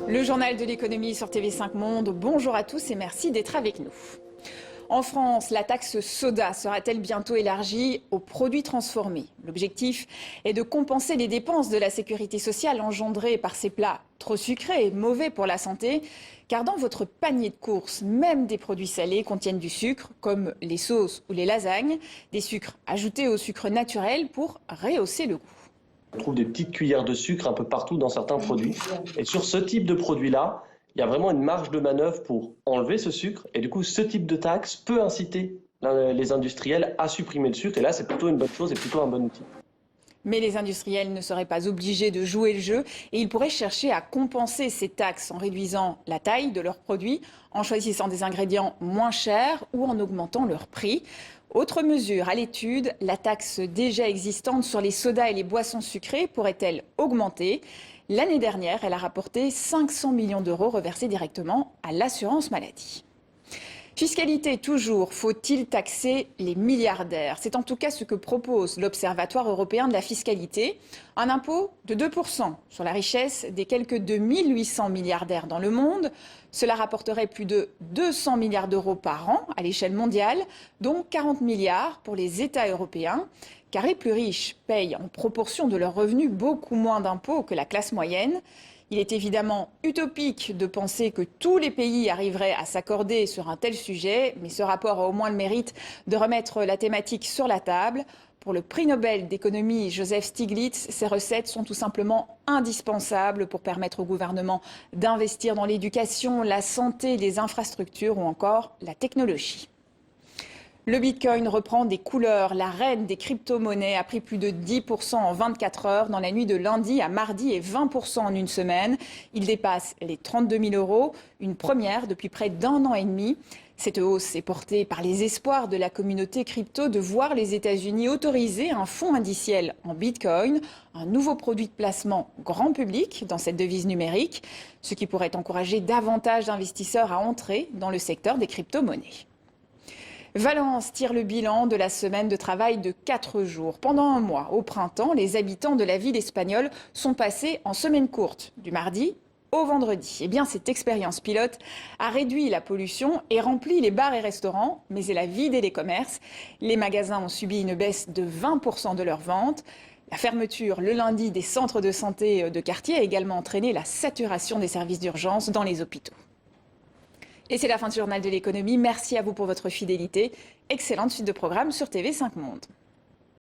Le journal de l'économie sur TV5 Monde. Bonjour à tous et merci d'être avec nous. En France, la taxe soda sera-t-elle bientôt élargie aux produits transformés? L'objectif est de compenser les dépenses de la sécurité sociale engendrées par ces plats trop sucrés et mauvais pour la santé. Car dans votre panier de courses, même des produits salés contiennent du sucre, comme les sauces ou les lasagnes, des sucres ajoutés au sucre naturel pour rehausser le goût. On trouve des petites cuillères de sucre un peu partout dans certains produits. Et sur ce type de produit-là, il y a vraiment une marge de manœuvre pour enlever ce sucre. Et du coup, ce type de taxe peut inciter les industriels à supprimer le sucre. Et là, c'est plutôt une bonne chose et plutôt un bon outil. Mais les industriels ne seraient pas obligés de jouer le jeu et ils pourraient chercher à compenser ces taxes en réduisant la taille de leurs produits, en choisissant des ingrédients moins chers ou en augmentant leur prix. Autre mesure à l'étude, la taxe déjà existante sur les sodas et les boissons sucrées pourrait-elle augmenter? L'année dernière, elle a rapporté 500 millions d'euros reversés directement à l'assurance maladie. Fiscalité toujours, faut-il taxer les milliardaires? C'est en tout cas ce que propose l'Observatoire européen de la fiscalité. Un impôt de 2% sur la richesse des quelques 2800 milliardaires dans le monde. Cela rapporterait plus de 200 milliards d'euros par an à l'échelle mondiale, dont 40 milliards pour les États européens. Car les plus riches payent en proportion de leurs revenus beaucoup moins d'impôts que la classe moyenne. Il est évidemment utopique de penser que tous les pays arriveraient à s'accorder sur un tel sujet, mais ce rapport a au moins le mérite de remettre la thématique sur la table. Pour le prix Nobel d'économie Joseph Stiglitz, ces recettes sont tout simplement indispensables pour permettre au gouvernement d'investir dans l'éducation, la santé, les infrastructures ou encore la technologie. Le bitcoin reprend des couleurs. La reine des crypto-monnaies a pris plus de 10% en 24 heures dans la nuit de lundi à mardi et 20% en une semaine. Il dépasse les 32 000 euros, une première depuis près d'un an et demi. Cette hausse est portée par les espoirs de la communauté crypto de voir les États-Unis autoriser un fonds indiciel en bitcoin, un nouveau produit de placement grand public dans cette devise numérique, ce qui pourrait encourager davantage d'investisseurs à entrer dans le secteur des crypto-monnaies. Valence tire le bilan de la semaine de travail de 4 jours. Pendant un mois, au printemps, les habitants de la ville espagnole sont passés en semaine courte, du mardi au vendredi. Eh bien, cette expérience pilote a réduit la pollution et rempli les bars et restaurants, mais elle a vidé les commerces. Les magasins ont subi une baisse de 20% de leurs ventes. La fermeture le lundi des centres de santé de quartier a également entraîné la saturation des services d'urgence dans les hôpitaux. Et c'est la fin du journal de l'économie. Merci à vous pour votre fidélité. Excellente suite de programme sur TV5 Monde.